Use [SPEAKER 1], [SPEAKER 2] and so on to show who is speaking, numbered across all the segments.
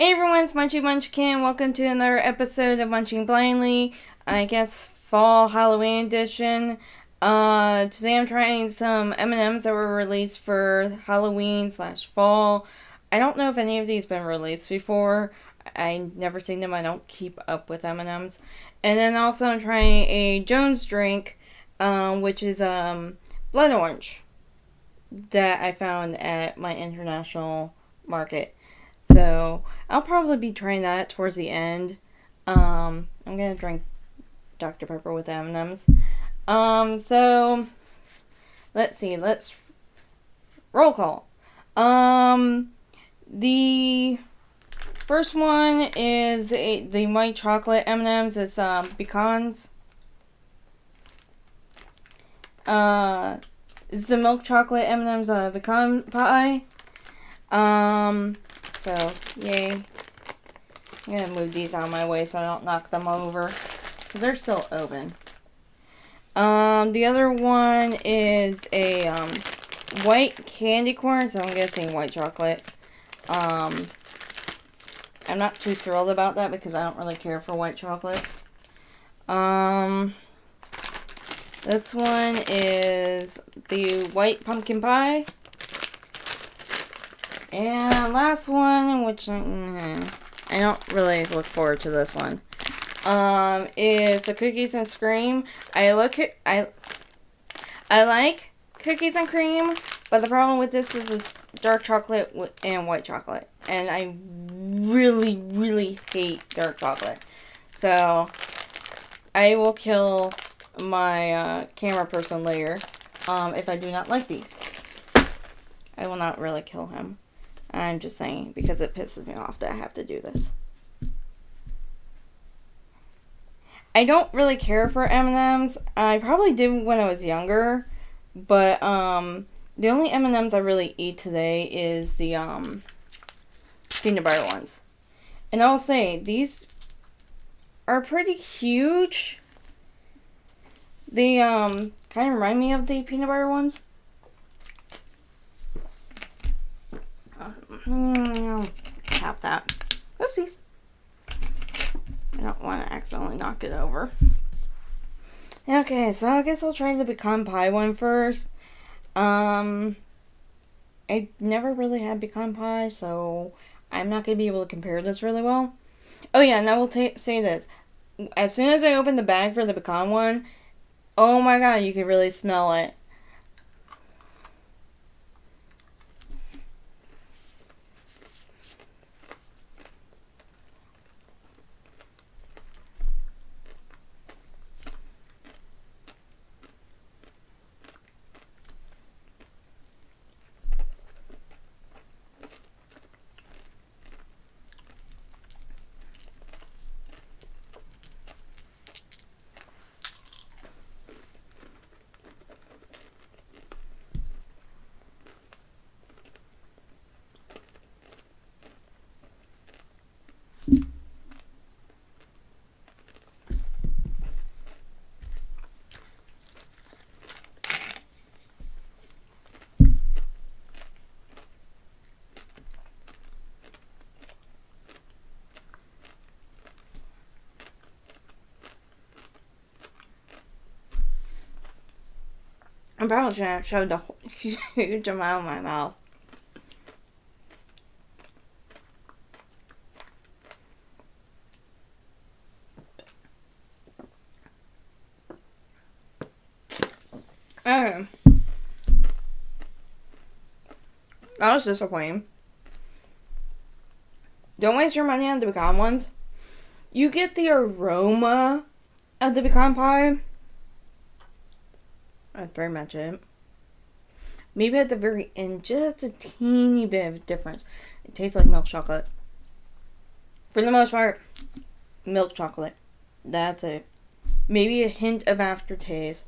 [SPEAKER 1] Hey everyone, it's Munchie Munchkin. Welcome to another episode of Munching Blindly. I guess fall Halloween edition. Today I'm trying some M&ms that were released for Halloween/fall. I don't know if any of these been released before. I never seen them. I don't keep up with M&ms. And then also I'm trying a Jones drink, which is blood orange that I found at my international market. So I'll probably be trying that towards the end. I'm gonna drink Dr. Pepper with M&Ms. So let's see. Let's roll call. The first one is the white chocolate M&Ms. It's pecans. It's the milk chocolate M&Ms pecan pie. So, yay. I'm gonna move these out of my way so I don't knock them over, because they're still open. The other one is a, white candy corn, so I'm guessing white chocolate. I'm not too thrilled about that because I don't really care for white chocolate. This one is the white pumpkin pie. And last one, which I don't really look forward to this one, is the cookies and cream. I like cookies and cream, but the problem with this is it's dark chocolate and white chocolate, and I really, really hate dark chocolate. So I will kill my camera person later if I do not like these. I will not really kill him. I'm just saying because it pisses me off that I have to do this. I don't really care for M&Ms. I probably did when I was younger, but the only M&Ms I really eat today is the peanut butter ones. And I'll say these are pretty huge. They kind of remind me of the peanut butter ones. Tap that. Oopsies. I don't want to accidentally knock it over. Okay, so I guess I'll try the pecan pie one first. I never really had pecan pie, so I'm not going to be able to compare this really well. Oh yeah, and I will say this. As soon as I opened the bag for the pecan one, oh my god, you could really smell it. I probably shouldn't have shoved a huge amount in my mouth. That was disappointing. Don't waste your money on the pecan ones. You get the aroma of the pecan pie. That's very much it. Maybe at the very end, just a teeny bit of difference. It tastes like milk chocolate. For the most part, milk chocolate. That's it. Maybe a hint of aftertaste.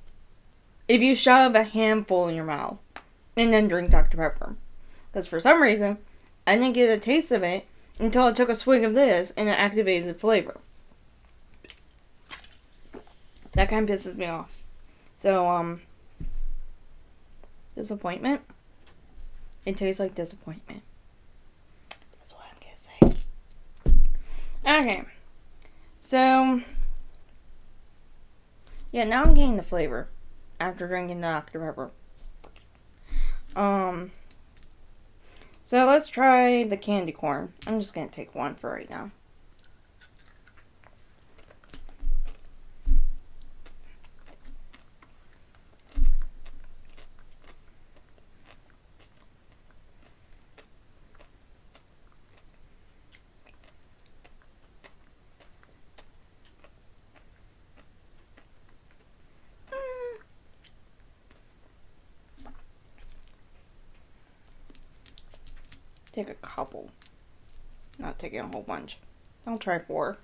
[SPEAKER 1] If you shove a handful in your mouth and then drink Dr. Pepper. Because for some reason, I didn't get a taste of it until I took a swig of this and it activated the flavor. That kind of pisses me off. So, disappointment. It tastes like disappointment. That's what I'm gonna say. Okay. So, yeah, now I'm getting the flavor after drinking the Dr. Pepper. So let's try the candy corn. I'm just gonna take one for right now. Take a couple. Not taking a whole bunch. I'll try 4.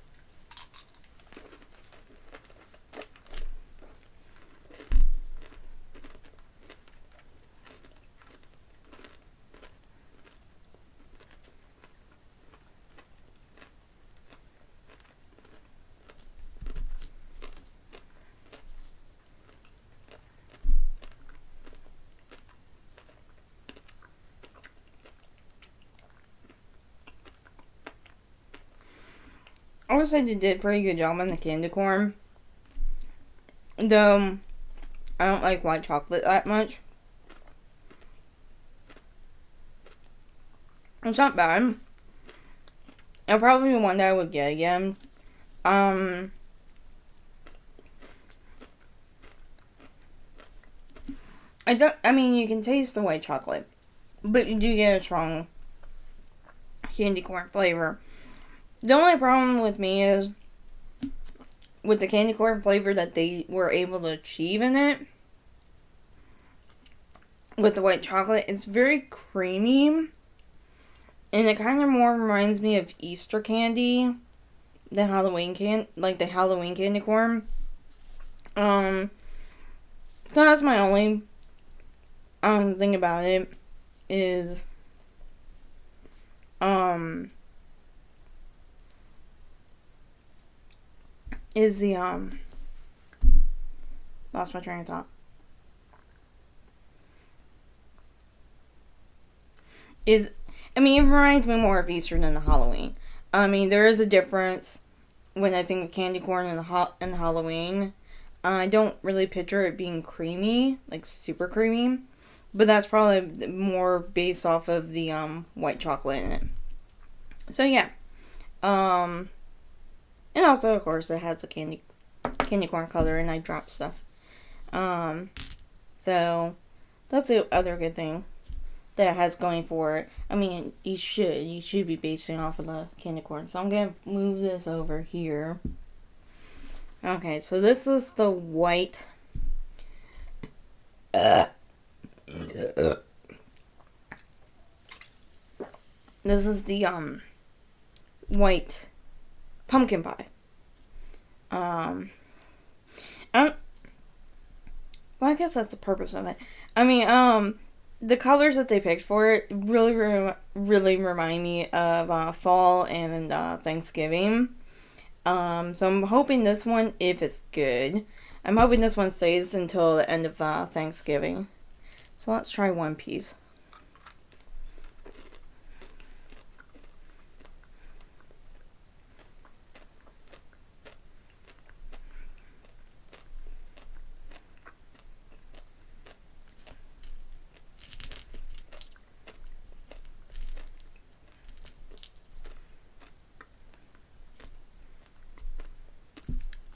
[SPEAKER 1] I would say they did a pretty good job on the candy corn. Though, I don't like white chocolate that much. It's not bad. It'll probably be one that I would get again. I mean, you can taste the white chocolate, but you do get a strong candy corn flavor. The only problem with me is with the candy corn flavor that they were able to achieve in it with the white chocolate, it's very creamy, and it kind of more reminds me of Easter candy, the Halloween candy corn. So that's my only thing about it is lost my train of thought. It reminds me more of Easter than the Halloween. I mean, there is a difference when I think of candy corn and Halloween. I don't really picture it being creamy, like super creamy, but that's probably more based off of the white chocolate in it. So yeah, and also of course it has the candy corn color, and I dropped stuff. So that's the other good thing that it has going for it. I mean, you should be basing off of the candy corn. So I'm gonna move this over here. Okay, so this is the white. This is the white pumpkin pie. Well, I guess that's the purpose of it. I mean, the colors that they picked for it really remind me of fall and Thanksgiving. So I'm hoping this one, if it's good, I'm hoping this one stays until the end of Thanksgiving. So let's try one piece.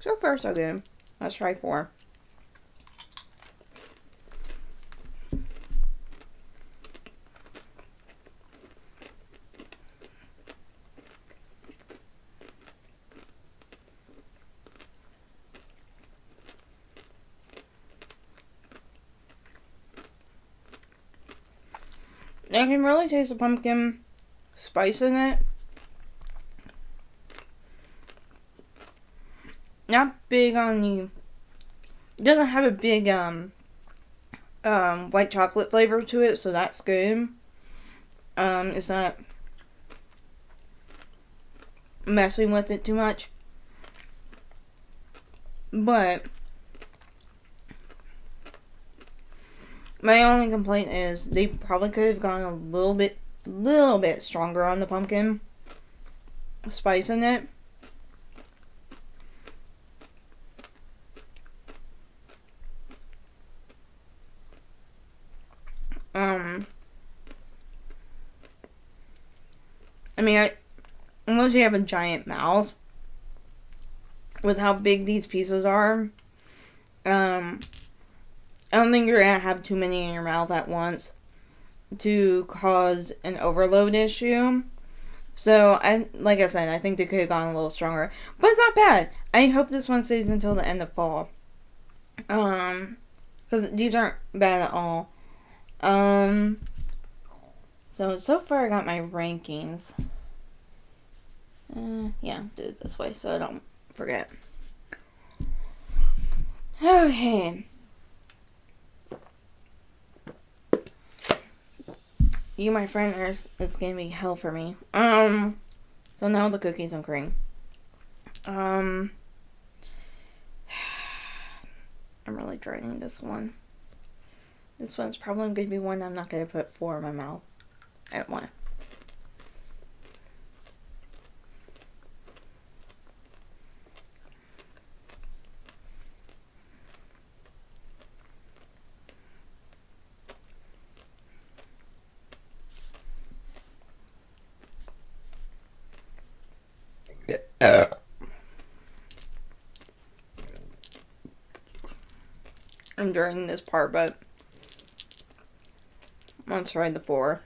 [SPEAKER 1] So far, so good. Let's try 4. I can really taste the pumpkin spice in it. Not big on the... It doesn't have a big white chocolate flavor to it, so that's good. It's not messing with it too much. But my only complaint is they probably could have gone a little bit stronger on the pumpkin spice in it. mean, unless you have a giant mouth, with how big these pieces are, I don't think you're gonna have too many in your mouth at once to cause an overload issue. So, like I said, I think they could have gone a little stronger. But it's not bad. I hope this one stays until the end of fall. Because these aren't bad at all. So far I got my rankings. Yeah, do it this way so I don't forget. Okay. You, my friend, it's gonna be hell for me. So now the cookies and cream. I'm really dreading this one. This one's probably gonna be one I'm not gonna put 4 in my mouth at one. I'm dreading this part, but let's try the 4.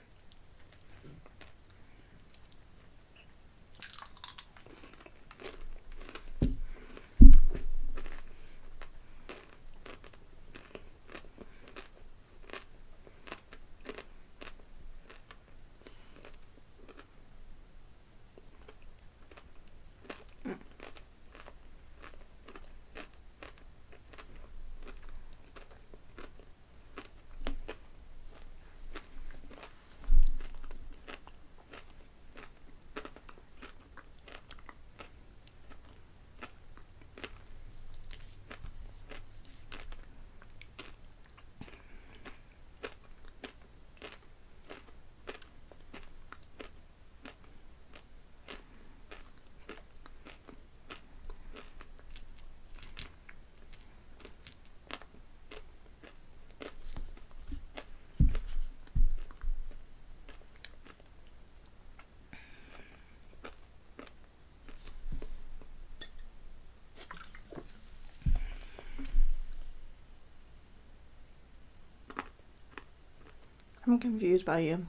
[SPEAKER 1] I'm confused by you.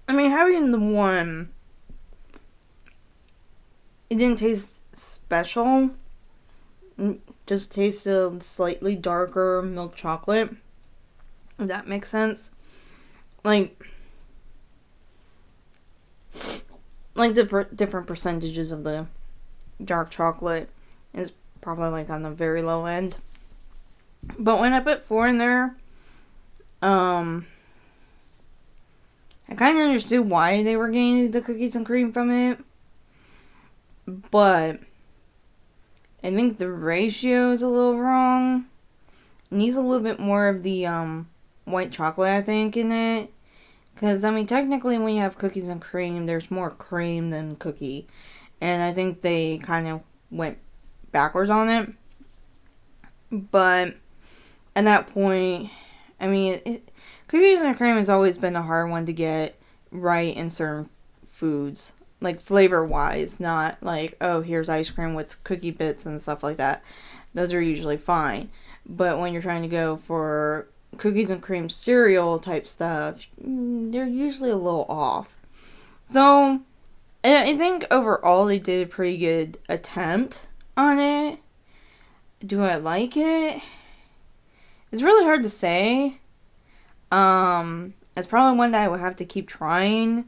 [SPEAKER 1] I mean, having the one, it didn't taste special. It just tasted slightly darker milk chocolate. If that makes sense. Like the different percentages of the dark chocolate is probably like on the very low end. But when I put 4 in there, I kind of understood why they were getting the cookies and cream from it. But I think the ratio is a little wrong. It needs a little bit more of the white chocolate, I think, in it. Because, I mean, technically when you have cookies and cream, there's more cream than cookie. And I think they kind of went backwards on it. But at that point, I mean, cookies and cream has always been a hard one to get right in certain foods. Like, flavor-wise, not like, oh, here's ice cream with cookie bits and stuff like that. Those are usually fine. But when you're trying to go for cookies and cream cereal type stuff, they're usually a little off. So, I think overall they did a pretty good attempt on it. Do I like it? It's really hard to say. It's probably one that I would have to keep trying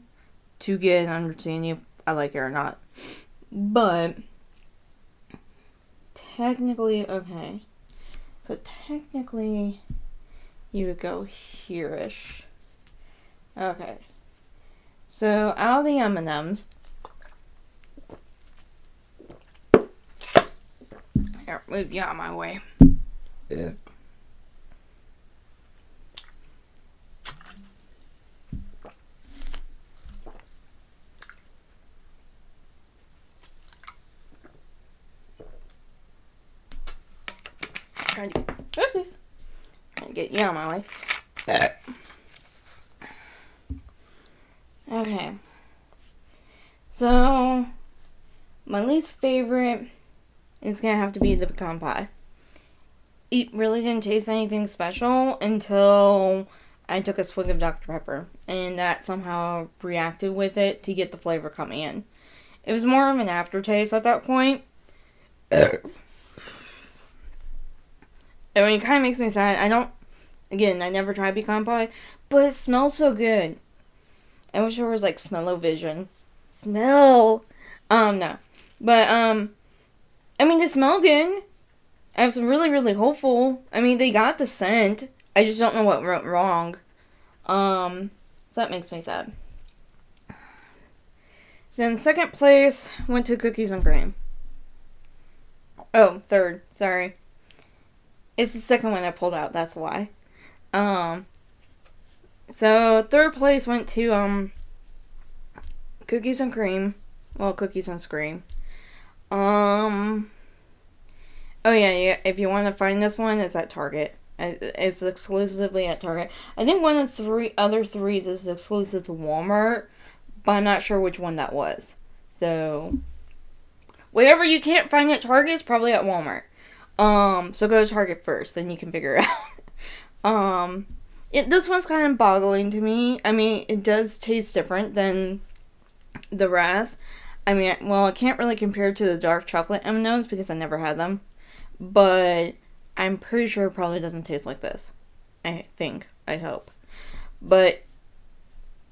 [SPEAKER 1] to get an understanding if I like it or not. But technically, okay. So technically, you would go here-ish. Okay. So out of the M&ms, here, move you out of my way.
[SPEAKER 2] Yeah.
[SPEAKER 1] Oopsies. Trying to get you out of my way. Okay. So, my least favorite is gonna have to be the pecan pie. It really didn't taste anything special until I took a swig of Dr. Pepper, and that somehow reacted with it to get the flavor coming in. It was more of an aftertaste at that point. I mean, it kind of makes me sad. I never tried pecan pie, but it smells so good. I wish there was like smell-o-vision. Smell! No. But, I mean, they smell good. I was really, really hopeful. I mean, they got the scent. I just don't know what went wrong. So that makes me sad. Then second place went to cookies and cream. Oh, third. Sorry. It's the second one I pulled out. That's why. So third place went to cookies and cream. Well, cookies and scream. Oh yeah. If you want to find this one, it's at Target. It's exclusively at Target. I think one of the other threes is exclusive to Walmart, but I'm not sure which one that was. So, whatever you can't find at Target is probably at Walmart. So go to Target first, then you can figure it out. This one's kind of boggling to me. I mean, it does taste different than the rest. I mean, well, I can't really compare it to the dark chocolate M&ms because I never had them. But I'm pretty sure it probably doesn't taste like this. I think. I hope. But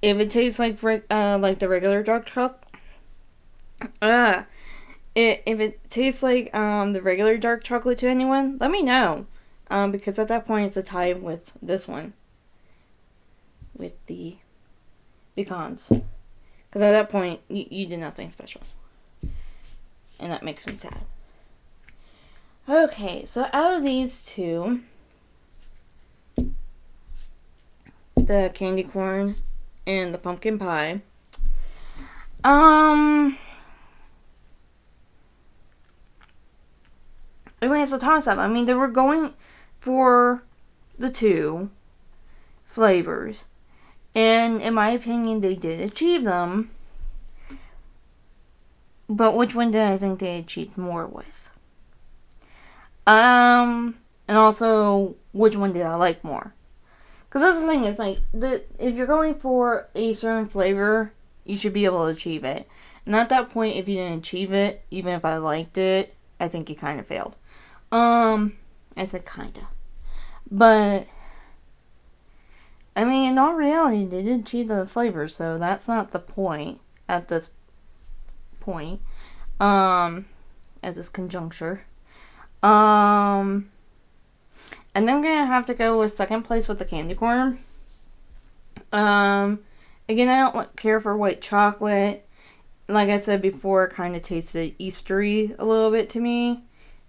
[SPEAKER 1] if it tastes like the regular dark chocolate, if it tastes like the regular dark chocolate to anyone, let me know. Because at that point it's a tie with this one, with the pecans. Because at that point you did nothing special, and that makes me sad. Okay, so out of these two, the candy corn and the pumpkin pie, I mean, it's a toss-up. I mean, they were going for the two flavors, and in my opinion, they did achieve them. But which one did I think they achieved more with? And also, which one did I like more? Because that's the thing, it's like, if you're going for a certain flavor, you should be able to achieve it. And at that point, if you didn't achieve it, even if I liked it, I think you kind of failed. I said kinda. But, I mean, in all reality, they did achieve the flavor, so that's not the point at this point. At this conjuncture. And then I'm gonna have to go with second place with the candy corn. Again, I don't care for white chocolate. Like I said before, it kind of tasted Eastery a little bit to me.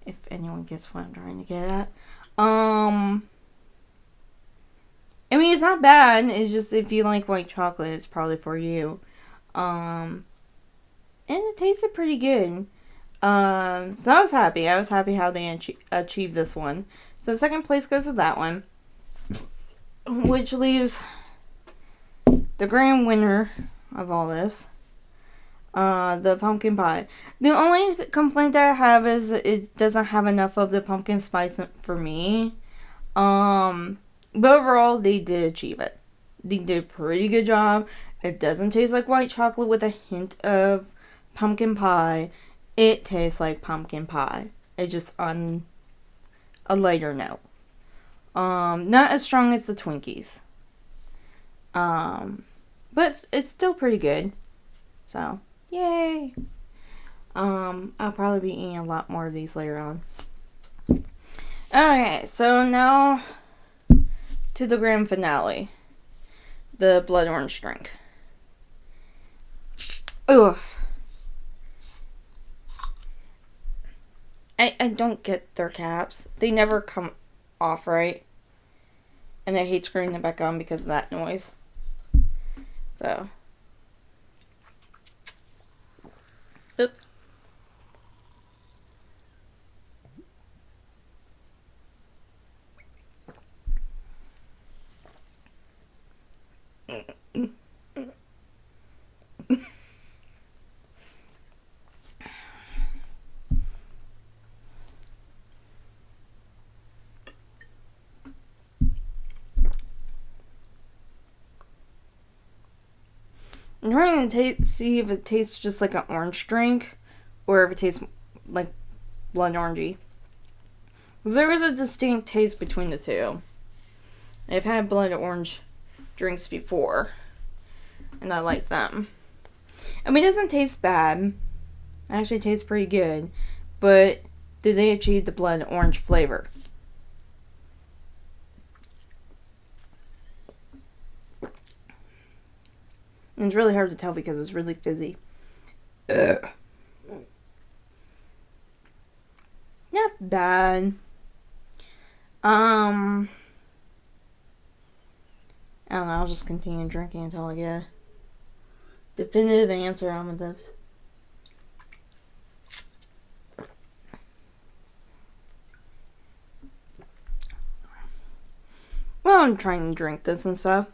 [SPEAKER 1] If anyone gets what I'm trying to get at. I mean, it's not bad. It's just if you like white chocolate, it's probably for you. And it tasted pretty good. So I was happy. I was happy how they achieved this one. So second place goes to that one. Which leaves the grand winner of all this. The pumpkin pie. The only complaint I have is it doesn't have enough of the pumpkin spice for me. But overall, they did achieve it. They did a pretty good job. It doesn't taste like white chocolate with a hint of pumpkin pie. It tastes like pumpkin pie. It's just on a lighter note. Not as strong as the Twinkies. But it's still pretty good. So, yay! I'll probably be eating a lot more of these later on. Okay, so now to the grand finale. The blood orange drink. Ugh. I don't get their caps. They never come off right. And I hate screwing them back on because of that noise. So. Oops. I'm trying to see if it tastes just like an orange drink or if it tastes like blood orangey. Because there is a distinct taste between the two. I've had blood orange drinks before, and I like them. I mean, it doesn't taste bad. It actually tastes pretty good. But did they achieve the blood orange flavor? And it's really hard to tell because it's really fizzy. Ugh. Not bad. I don't know, I'll just continue drinking until I get a definitive answer on this. Well, I'm trying to drink this and stuff.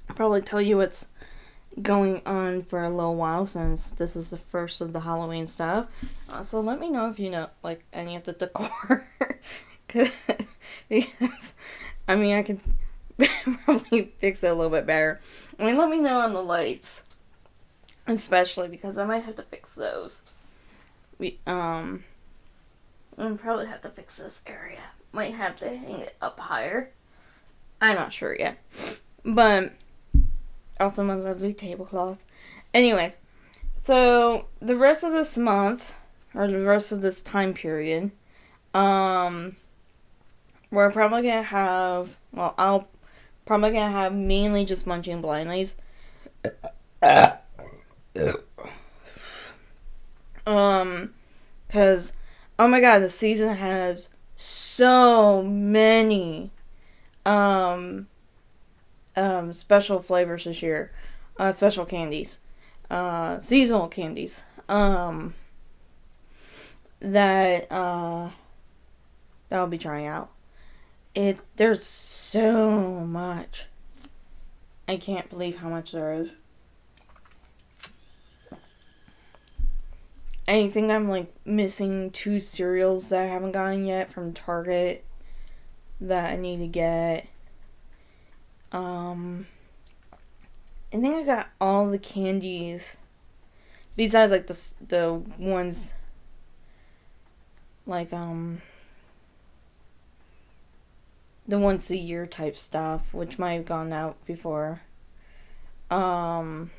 [SPEAKER 1] I'll probably tell you what's going on for a little while since this is the first of the Halloween stuff. So let me know if you know, like, any of the decor. Because, I mean, I could probably fix it a little bit better. I mean, let me know on the lights. Especially because I might have to fix those. I'll probably have to fix this area. Might have to hang it up higher. I'm not sure yet. But also my lovely tablecloth. Anyways, so the rest of this month, or the rest of this time period, we're probably gonna have, well, I'll probably gonna have mainly just Munching Blindly's. Cause, oh my god, the season has so many, special flavors this year. Special candies. Seasonal candies. That I'll be trying out. There's so much. I can't believe how much there is. I think I'm like missing 2 cereals that I haven't gotten yet from Target that I need to get. I think I got all the candies besides like the ones like the once a year type stuff, which might have gone out before. There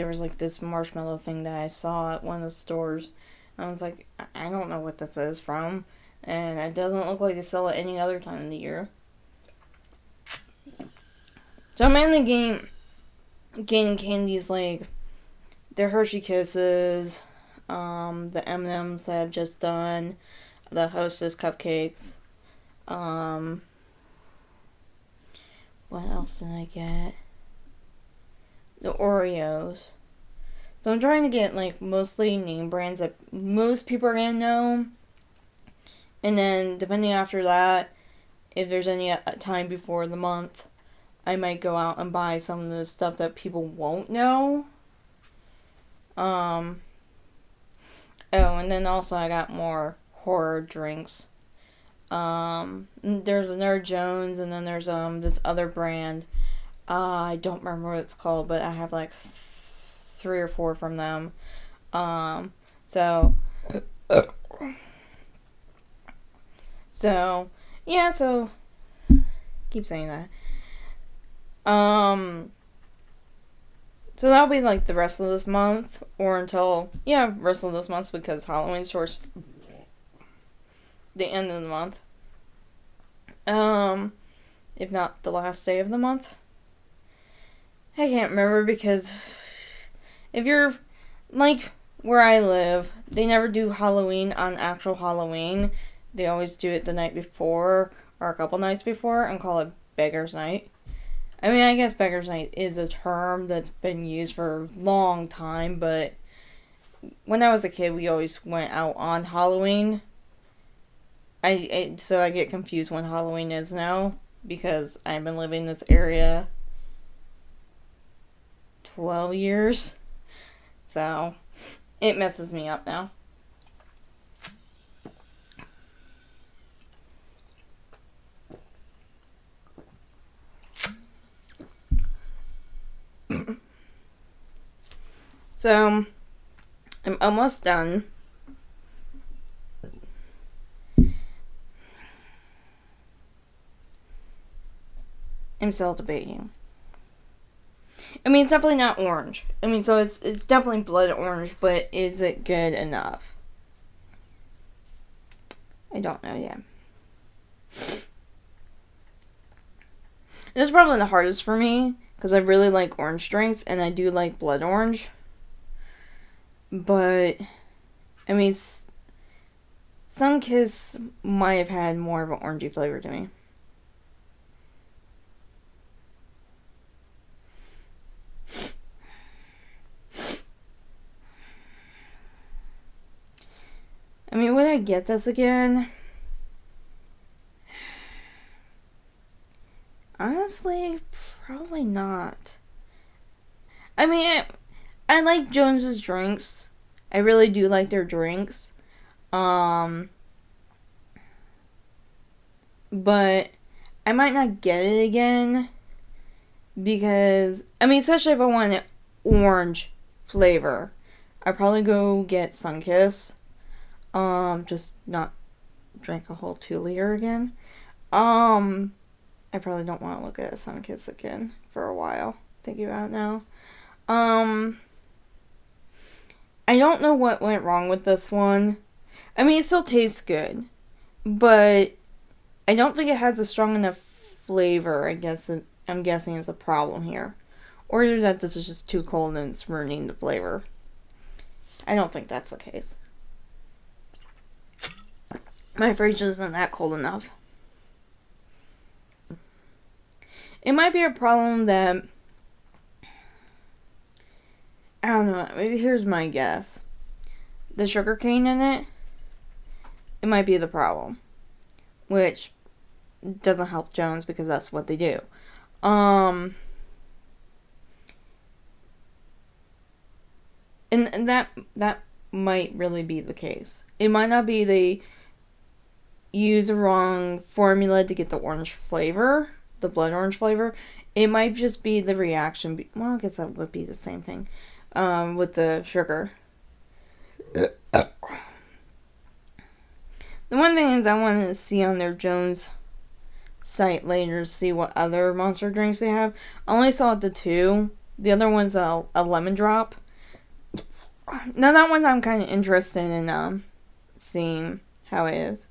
[SPEAKER 1] was like this marshmallow thing that I saw at one of the stores. I was like, I don't know what this is from, and it doesn't look like they sell it any other time of the year. So I'm mainly gaining candies like the Hershey Kisses, the M&ms that I've just done, the Hostess cupcakes. What else did I get? The Oreos. So I'm trying to get like mostly name brands that most people are gonna know. And then depending after that, if there's any time before the month, I might go out and buy some of the stuff that people won't know. Oh, and then also I got more horror drinks. There's another Jones, and then there's this other brand. I don't remember what it's called, but I have like 3 or 4 from them. So yeah, so keep saying that. So that'll be like the rest of this month, or until, rest of this month, because Halloween's towards the end of the month. If not the last day of the month. I can't remember, because if you're like where I live, they never do Halloween on actual Halloween. They always do it the night before, or a couple nights before, and call it Beggar's Night. I mean, I guess Beggar's Night is a term that's been used for a long time, but when I was a kid, we always went out on Halloween. So I get confused when Halloween is now, because I've been living in this area 12 years. So it messes me up now. So, I'm almost done. I'm still debating. I mean, it's definitely not orange. I mean, so it's definitely blood orange, but is it good enough? I don't know yet. This is probably the hardest for me, because I really like orange drinks, and I do like blood orange. But, I mean, Sunkist might have had more of an orangey flavor to me. I mean, would I get this again? Honestly, probably not. I mean, I like Jones's drinks. I really do like their drinks. But I might not get it again because, I mean, especially if I want an orange flavor, I'd probably go get Sunkist. Just not drink a whole 2-liter again. I probably don't want to look at Sunkist again for a while. Thinking about it now. I don't know what went wrong with this one. I mean, it still tastes good, but I don't think it has a strong enough flavor. I'm guessing is a problem here. Or that this is just too cold and it's ruining the flavor. I don't think that's the case. My fridge isn't that cold enough. It might be a problem that, I don't know, maybe here's my guess. The sugar cane in it might be the problem. Which doesn't help Jones because that's what they do. And that might really be the case. It might not be they use the wrong formula to get the orange flavor, the blood orange flavor. It might just be the reaction. Well, I guess that would be the same thing with the sugar. The one thing is I wanted to see on their Jones site later to see what other monster drinks they have. I only saw the 2. The other one's a lemon drop. Now that one I'm kind of interested in seeing how it is.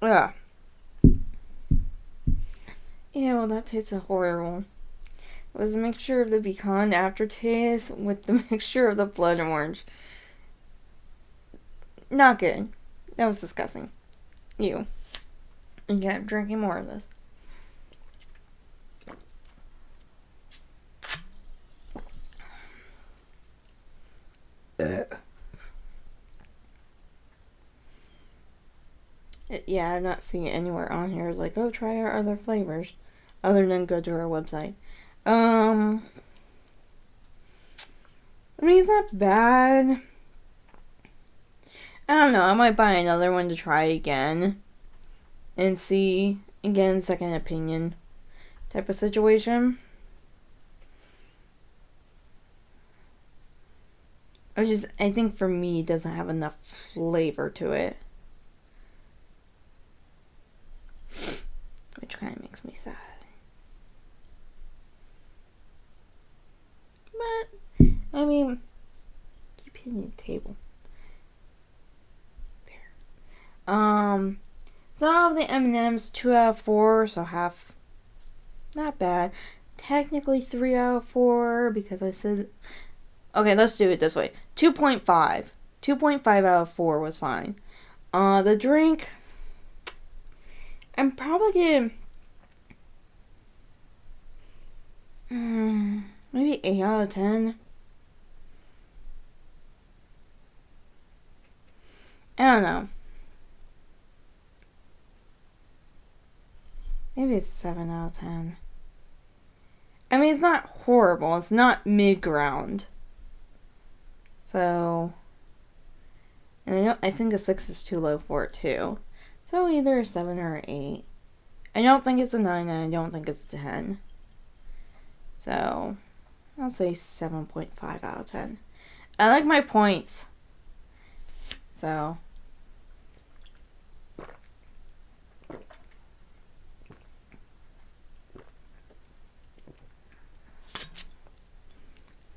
[SPEAKER 1] Ugh. Yeah, well, that tastes horrible. It was a mixture of the pecan aftertaste with the mixture of the blood orange. Not good. That was disgusting. Ew. And yeah, I'm drinking more of this. Yeah, I'm not seeing it anywhere on here. It's like, oh, try our other flavors. Other than go to our website. I mean, it's not bad. I don't know. I might buy another one to try again. And see, again, second opinion type of situation. I think for me, it doesn't have enough flavor to it. Which kind of makes me sad. But, I mean, keep hitting the table. There. So out of the M&ms, 2 out of 4, so half. Not bad. Technically 3 out of 4, because I said... Okay, let's do it this way. 2.5. 2.5 out of 4 was fine. The drink... I'm probably gonna... maybe 8 out of 10. I don't know. Maybe it's 7 out of 10. I mean, it's not horrible. It's not mid-ground. So... And I think a 6 is too low for it, too. So either a 7 or an 8. I don't think it's a 9, and I don't think it's a 10. So, I'll say 7.5 out of 10. I like my points. So.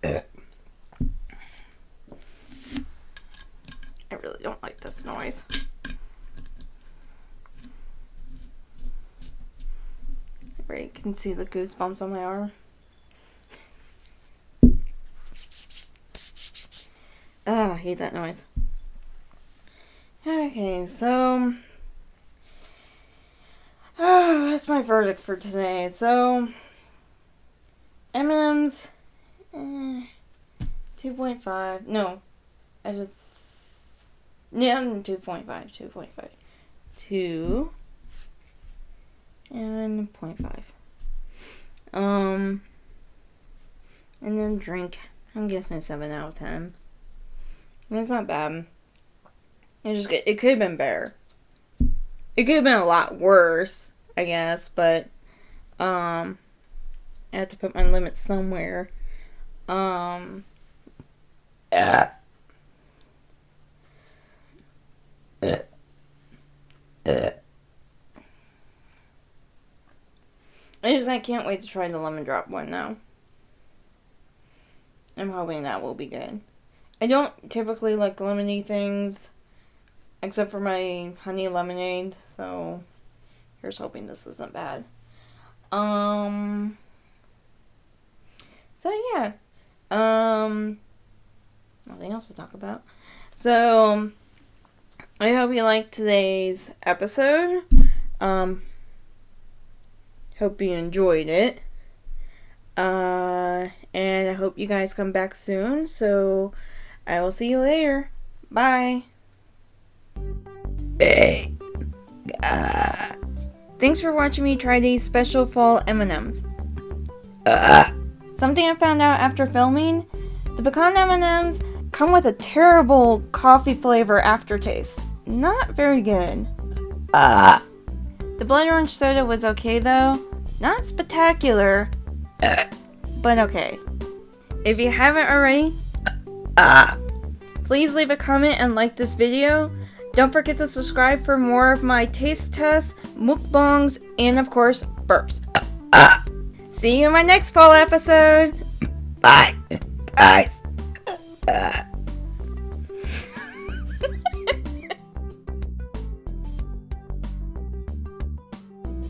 [SPEAKER 1] I really don't like this noise. Where you can see the goosebumps on my arm. Ah, I hate that noise. Okay, so that's my verdict for today. So M&ms 2.5. No, I said 2.5. 2 and 0.5. And then drink. I'm guessing 7 out of 10. And it's not bad. It could have been better. It could have been a lot worse, I guess, but I have to put my limits somewhere. I can't wait to try the lemon drop one now. I'm hoping that will be good. I don't typically like lemony things, except for my honey lemonade, so here's hoping this isn't bad. So yeah. Nothing else to talk about. So I hope you liked today's episode. Hope you enjoyed it. And I hope you guys come back soon. So I will see you later. Bye. Thanks for watching me try these special fall M&ms. Something I found out after filming, the pecan M&ms come with a terrible coffee flavor aftertaste. Not very good. The blood orange soda was okay though. Not spectacular, but okay. If you haven't already, please leave a comment and like this video. Don't forget to subscribe for more of my taste tests, mukbangs, and of course, burps. See you in my next fall episode.
[SPEAKER 2] Bye, guys.